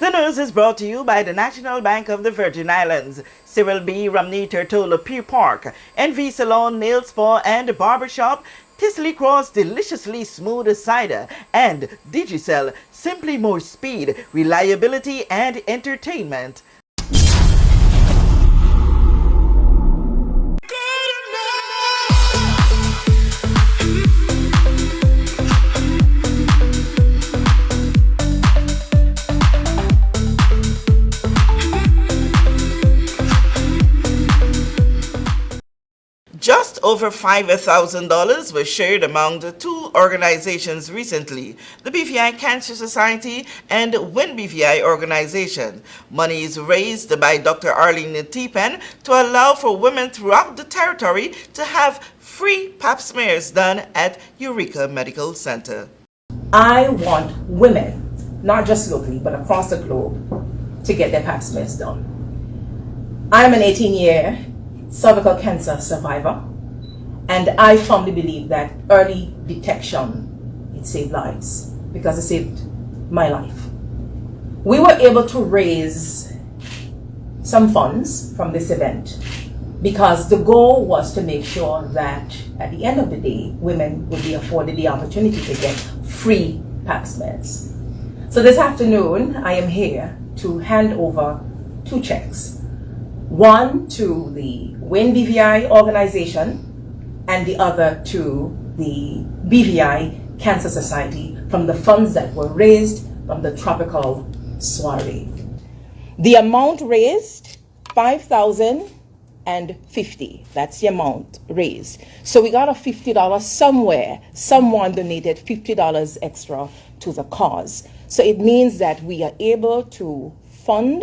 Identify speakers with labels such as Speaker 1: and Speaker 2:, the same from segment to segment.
Speaker 1: The news is brought to you by the National Bank of the Virgin Islands, Cyril B. Romney Tertola Pier Park, NV Salon, Nail Spa and Barbershop, Tisley Cross Deliciously Smooth Cider, and Digicel, simply more speed, reliability and entertainment. Just over $5,000 was shared among the two organizations recently, the BVI Cancer Society and Win BVI organization. Money is raised by Dr. Arlene Tipen to allow for women throughout the territory to have free Pap smears done at Eureka Medical Center.
Speaker 2: I want women, not just locally, but across the globe, to get their Pap smears done. I'm an 18-year cervical cancer survivor, and I firmly believe that early detection, it saved lives, because it saved my life. We were able to raise some funds from this event because the goal was to make sure that at the end of the day, women would be afforded the opportunity to get free Pap smears. So this afternoon, I am here to hand over 2 checks. One to the Win BVI organization and the other to the BVI Cancer Society from the funds that were raised from the tropical soiree. The amount raised, $5,050. That's the amount raised. So we got a $50 somewhere. Someone donated $50 extra to the cause. So it means that we are able to fund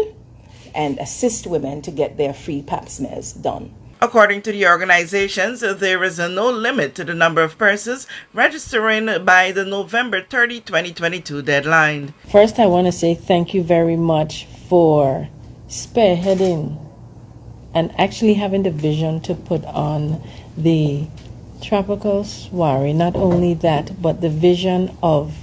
Speaker 2: and assist women to get their free Pap smears done.
Speaker 1: According to the organizations, there is no limit to the number of persons registering by the November 30, 2022 deadline.
Speaker 3: First, I want to say thank you very much for spearheading and actually having the vision to put on the tropical soiree. Not only that, but the vision of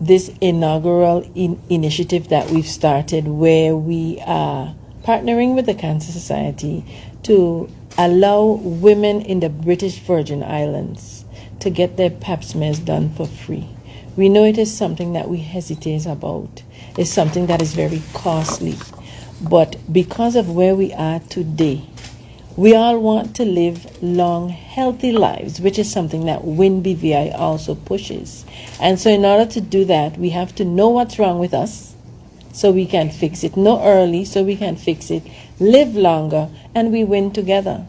Speaker 3: this inaugural initiative that we've started, where we are partnering with the Cancer Society to allow women in the British Virgin Islands to get their Pap smears done for free. We know it is something that we hesitate about. It's something that is very costly. But because of where we are today, we all want to live long, healthy lives, which is something that Win BVI also pushes. And so in order to do that, we have to know what's wrong with us so we can fix it. Know early so we can fix it. Live longer, and we win together.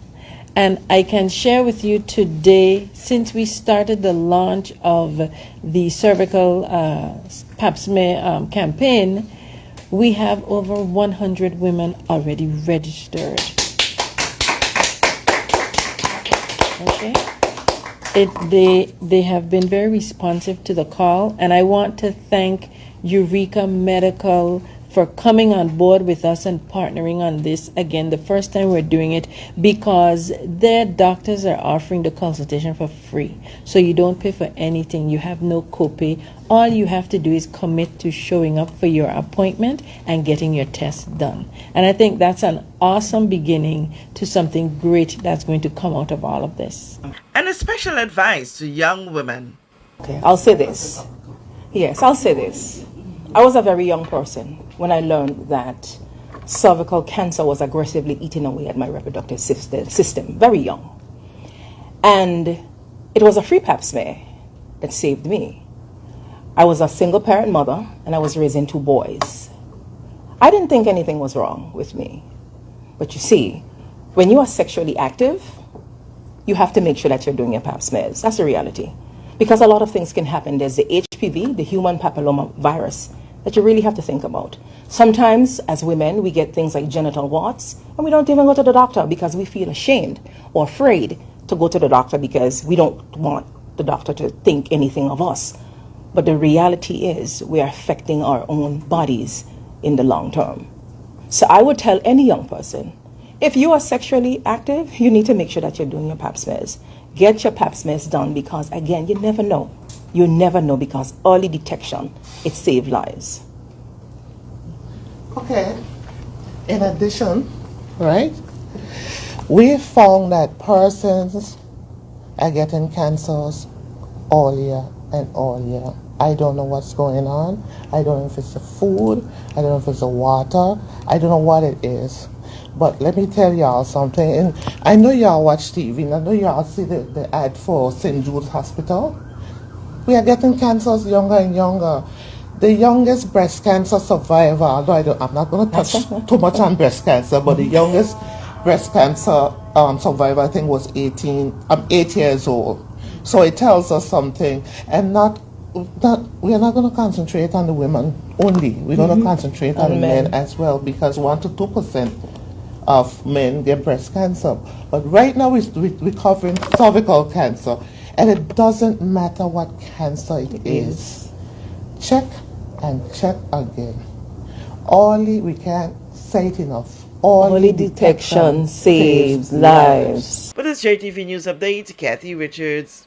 Speaker 3: And I can share with you today, since we started the launch of the cervical Pap smear campaign, we have over 100 women already registered. Okay. They have been very responsive to the call, and I want to thank Eureka Medical for coming on board with us and partnering on this. Again, the first time we're doing it, because their doctors are offering the consultation for free. So you don't pay for anything. You have no copay. All you have to do is commit to showing up for your appointment and getting your test done. And I think that's an awesome beginning to something great that's going to come out of all of this.
Speaker 1: And a special advice to young women.
Speaker 2: Okay, I'll say this. Yes, I'll say this. I was a very young person when I learned that cervical cancer was aggressively eating away at my reproductive system. Very young. And it was a free Pap smear that saved me. I was a single parent mother, and I was raising 2 boys. I didn't think anything was wrong with me. But you see, when you are sexually active, you have to make sure that you're doing your Pap smears. That's the reality. Because a lot of things can happen. There's the HPV, the human papilloma virus, that you really have to think about. Sometimes, as women, we get things like genital warts, and we don't even go to the doctor because we feel ashamed or afraid to go to the doctor because we don't want the doctor to think anything of us. But the reality is we are affecting our own bodies in the long term. So I would tell any young person, if you are sexually active, you need to make sure that you're doing your Pap smears. Get your Pap smears done because, again, you never know. You never know, because early detection, it saves lives.
Speaker 4: Okay. In addition, right, we found that persons are getting cancers all year and all year. I don't know what's going on. I don't know if it's the food. I don't know if it's the water. I don't know what it is. But let me tell y'all something. And I know y'all watch TV. And I know y'all see the ad for St. Jude's Hospital. We are getting cancers younger and younger. The youngest breast cancer survivor, although I'm not going to touch too much on breast cancer, but the youngest breast cancer survivor, I think, was 8 years old. So it tells us something. And we are not going to concentrate on the women only. We're going to concentrate on the men as well, because 1 to 2% of men get breast cancer. But right now we're covering cervical cancer. And it doesn't matter what cancer it is. Check and check again. Only, we can't say it enough.
Speaker 2: Early detection saves lives.
Speaker 1: For this JTV News Update, Kathy Richards.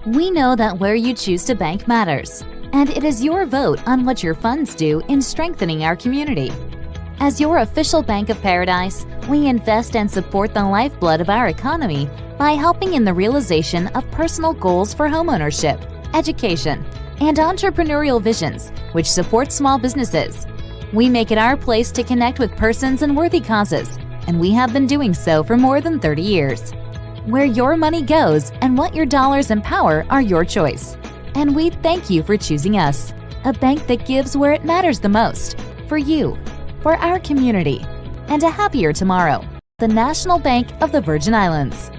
Speaker 5: We know that where you choose to bank matters, and it is your vote on what your funds do in strengthening our community. As your official Bank of Paradise, we invest and support the lifeblood of our economy by helping in the realization of personal goals for homeownership, education, and entrepreneurial visions, which support small businesses. We make it our place to connect with persons and worthy causes, and we have been doing so for more than 30 years. Where your money goes and what your dollars empower are your choice. And we thank you for choosing us, a bank that gives where it matters the most, for you, for our community, and a happier tomorrow. The National Bank of the Virgin Islands.